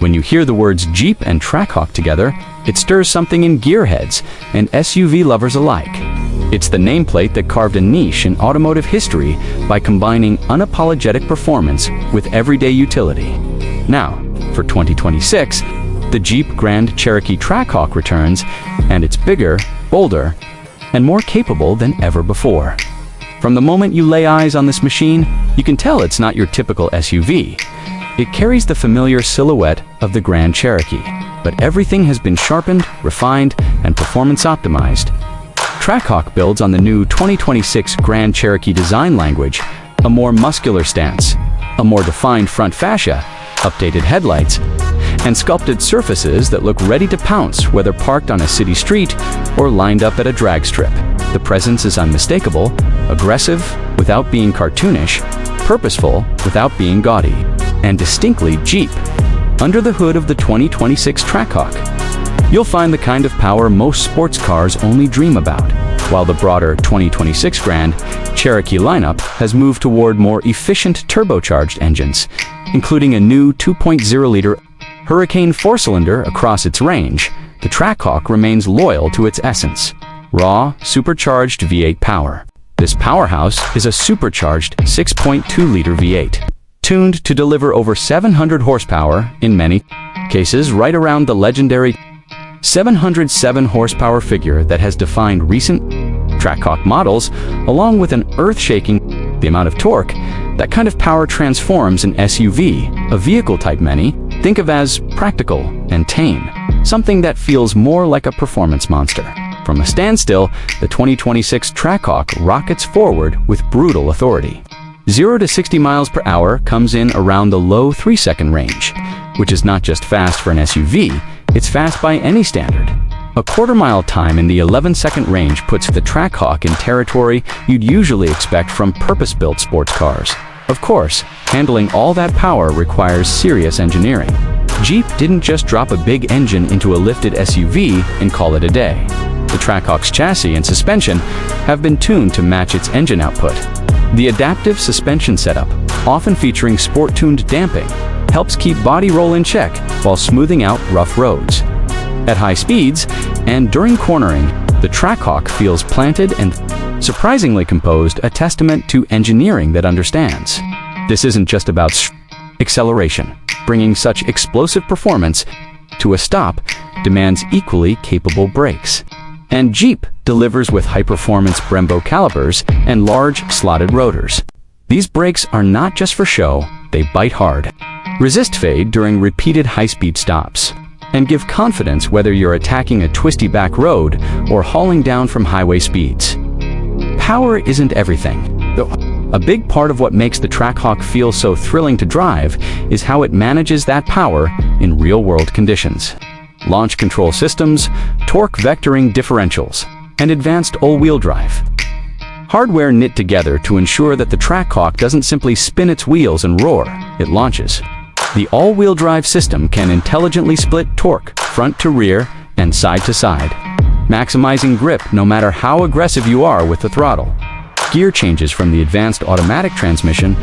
When you hear the words Jeep and Trackhawk together, it stirs something in gearheads and SUV lovers alike. It's the nameplate that carved a niche in automotive history by combining unapologetic performance with everyday utility. Now, for 2026, the Jeep Grand Cherokee Trackhawk returns, and it's bigger, bolder, and more capable than ever before. From the moment you lay eyes on this machine, you can tell it's not your typical SUV. It carries the familiar silhouette of the Grand Cherokee, but everything has been sharpened, refined, and performance optimized. Trackhawk builds on the new 2026 Grand Cherokee design language, a more muscular stance, a more defined front fascia, updated headlights, and sculpted surfaces that look ready to pounce whether parked on a city street or lined up at a drag strip. The presence is unmistakable, aggressive without being cartoonish, purposeful without being gaudy, and distinctly Jeep. Under the hood of the 2026 Trackhawk, you'll find the kind of power most sports cars only dream about, while the broader 2026 Grand Cherokee lineup has moved toward more efficient turbocharged engines, including a new 2.0-liter Hurricane 4-cylinder across its range. The Trackhawk remains loyal to its essence: raw, supercharged V8 power. This powerhouse is a supercharged 6.2-liter V8, tuned to deliver over 700 horsepower, in many cases right around the legendary 707 horsepower figure that has defined recent Trackhawk models, along with an earth-shaking the amount of torque. That kind of power transforms an SUV, a vehicle type many think of as practical and tame, something that feels more like a performance monster. From a standstill, the 2026 Trackhawk rockets forward with brutal authority. 0 to 60 miles per hour comes in around the low 3-second range, which is not just fast for an SUV, it's fast by any standard. A quarter-mile time in the 11-second range puts the Trackhawk in territory you'd usually expect from purpose-built sports cars. Of course, handling all that power requires serious engineering. Jeep didn't just drop a big engine into a lifted SUV and call it a day. The Trackhawk's chassis and suspension have been tuned to match its engine output. The adaptive suspension setup, often featuring sport-tuned damping, helps keep body roll in check while smoothing out rough roads. At high speeds and during cornering, the Trackhawk feels planted and surprisingly composed, a testament to engineering that understands. This isn't just about acceleration. Bringing such explosive performance to a stop demands equally capable brakes. And Jeep delivers with high-performance Brembo calipers and large slotted rotors. These brakes are not just for show, they bite hard, resist fade during repeated high-speed stops, and give confidence whether you're attacking a twisty back road or hauling down from highway speeds. Power isn't everything, though. A big part of what makes the Trackhawk feel so thrilling to drive is how it manages that power in real-world conditions. Launch control systems, torque vectoring differentials, and advanced all-wheel drive. Hardware knit together to ensure that the Trackhawk doesn't simply spin its wheels and roar, it launches. The all-wheel drive system can intelligently split torque, front to rear and side to side, maximizing grip no matter how aggressive you are with the throttle. Gear changes from the advanced automatic transmission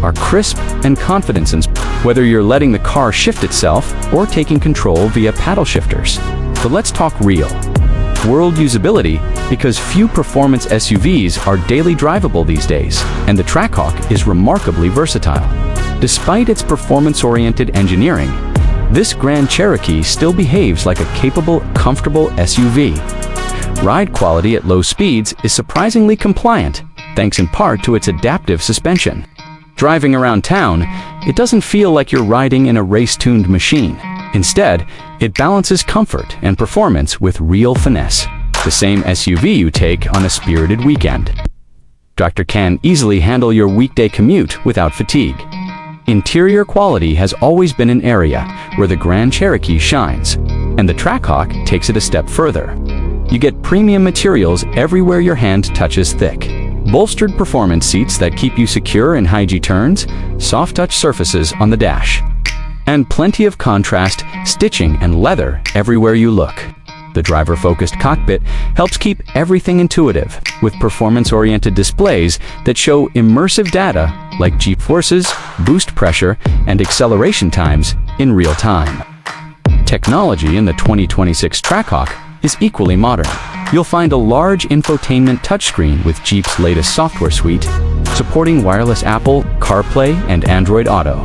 are crisp and confidence-inspiring, whether you're letting the car shift itself or taking control via paddle shifters. But let's talk real-world usability, because few performance SUVs are daily drivable these days, and the Trackhawk is remarkably versatile. Despite its performance-oriented engineering, this Grand Cherokee still behaves like a capable, comfortable SUV. Ride quality at low speeds is surprisingly compliant, thanks in part to its adaptive suspension. Driving around town, it doesn't feel like you're riding in a race-tuned machine. Instead, it balances comfort and performance with real finesse. The same SUV you take on a spirited weekend. Tractor can easily handle your weekday commute without fatigue. Interior quality has always been an area where the Grand Cherokee shines, and the Trackhawk takes it a step further. You get premium materials everywhere your hand touches thick. Bolstered performance seats that keep you secure in high G turns, soft-touch surfaces on the dash, and plenty of contrast, stitching, and leather everywhere you look. The driver-focused cockpit helps keep everything intuitive, with performance-oriented displays that show immersive data like G forces, boost pressure, and acceleration times in real time. Technology in the 2026 Trackhawk is equally modern. You'll find a large infotainment touchscreen with Jeep's latest software suite, supporting wireless Apple, CarPlay, and Android Auto.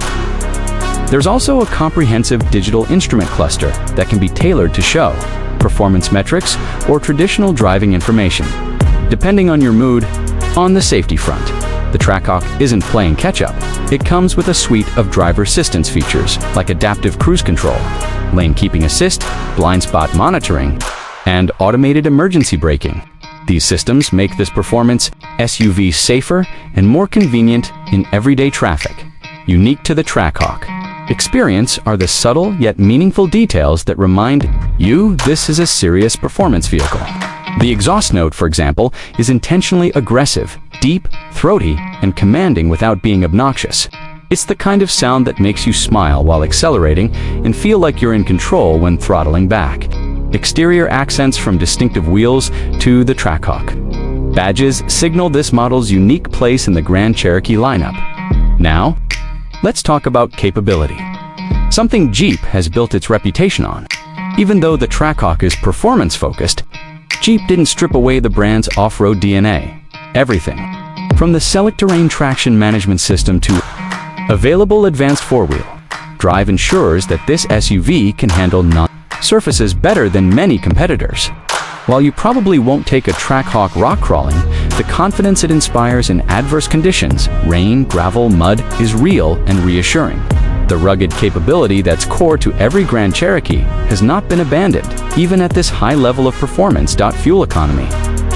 There's also a comprehensive digital instrument cluster that can be tailored to show performance metrics or traditional driving information, depending on your mood. On the safety front, the Trackhawk isn't playing catch-up. It comes with a suite of driver assistance features like adaptive cruise control, lane keeping assist, blind spot monitoring, and automated emergency braking. These systems make this performance SUV safer and more convenient in everyday traffic. Unique to the Trackhawk experience are the subtle yet meaningful details that remind you this is a serious performance vehicle. The exhaust note, for example, is intentionally aggressive, deep, throaty, and commanding without being obnoxious. It's the kind of sound that makes you smile while accelerating and feel like you're in control when throttling back. Exterior accents from distinctive wheels to the Trackhawk badges signal this model's unique place in the Grand Cherokee lineup. Now, let's talk about capability, something Jeep has built its reputation on. Even though the Trackhawk is performance-focused, Jeep didn't strip away the brand's off-road DNA. Everything, from the Select Terrain traction management system to available advanced four-wheel drive, ensures that this SUV can handle surfaces better than many competitors. While you probably won't take a Trackhawk rock crawling, the confidence it inspires in adverse conditions, rain, gravel, mud, is real and reassuring. The rugged capability that's core to every Grand Cherokee has not been abandoned, even at this high level of performance. Fuel economy.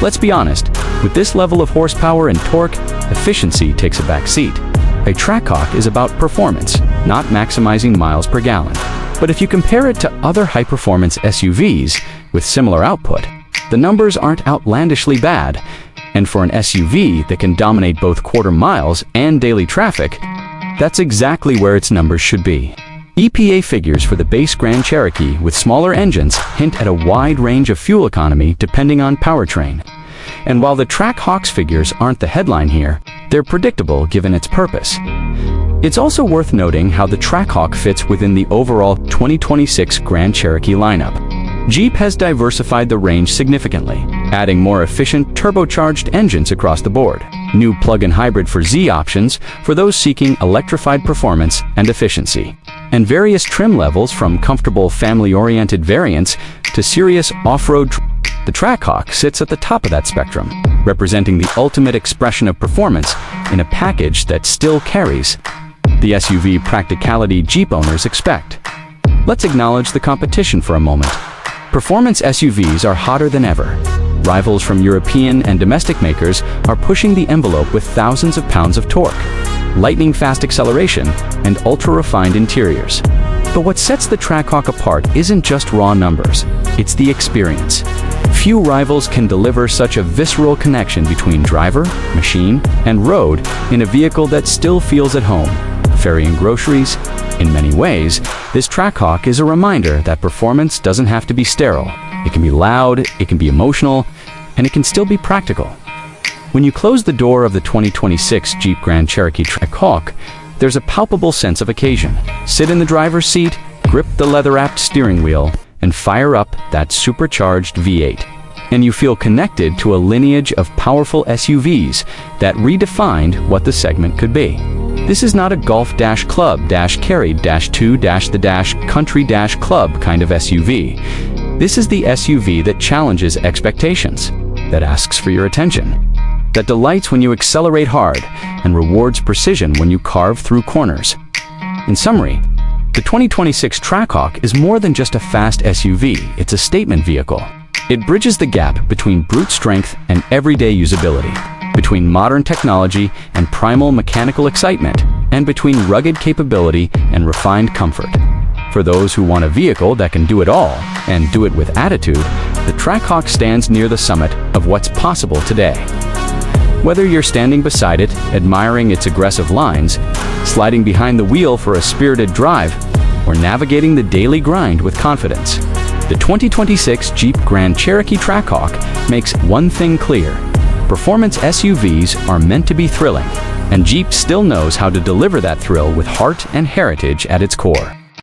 Let's be honest, with this level of horsepower and torque, efficiency takes a back seat. A Trackhawk is about performance, not maximizing miles per gallon. But if you compare it to other high-performance SUVs with similar output, the numbers aren't outlandishly bad. And for an SUV that can dominate both quarter miles and daily traffic, that's exactly where its numbers should be. EPA figures for the base Grand Cherokee with smaller engines hint at a wide range of fuel economy depending on powertrain. And while the Trackhawk's figures aren't the headline here, they're predictable given its purpose. It's also worth noting how the Trackhawk fits within the overall 2026 Grand Cherokee lineup. Jeep has diversified the range significantly, adding more efficient turbocharged engines across the board, new plug-in hybrid for Z options for those seeking electrified performance and efficiency, and various trim levels from comfortable family-oriented variants to serious off-road. The Trackhawk sits at the top of that spectrum, representing the ultimate expression of performance in a package that still carries the SUV practicality Jeep owners expect. Let's acknowledge the competition for a moment. Performance SUVs are hotter than ever. Rivals from European and domestic makers are pushing the envelope with thousands of pounds of torque, lightning-fast acceleration, and ultra-refined interiors. But what sets the Trackhawk apart isn't just raw numbers, it's the experience. Few rivals can deliver such a visceral connection between driver, machine, and road in a vehicle that still feels at home. Ferrying groceries. In many ways, this Trackhawk is a reminder that performance doesn't have to be sterile. It can be loud, it can be emotional, and it can still be practical. When you close the door of the 2026 Jeep Grand Cherokee Trackhawk, there's a palpable sense of occasion. Sit in the driver's seat, grip the leather-wrapped steering wheel, and fire up that supercharged V8. And you feel connected to a lineage of powerful SUVs that redefined what the segment could be. This is not a golf-club-carried-2-the-country-club kind of SUV. This is the SUV that challenges expectations, that asks for your attention, that delights when you accelerate hard and rewards precision when you carve through corners. In summary, the 2026 Trackhawk is more than just a fast SUV, it's a statement vehicle. It bridges the gap between brute strength and everyday usability, between modern technology and primal mechanical excitement, and between rugged capability and refined comfort. For those who want a vehicle that can do it all, and do it with attitude, the Trackhawk stands near the summit of what's possible today. Whether you're standing beside it, admiring its aggressive lines, sliding behind the wheel for a spirited drive, or navigating the daily grind with confidence, the 2026 Jeep Grand Cherokee Trackhawk makes one thing clear. Performance SUVs are meant to be thrilling, and Jeep still knows how to deliver that thrill with heart and heritage at its core.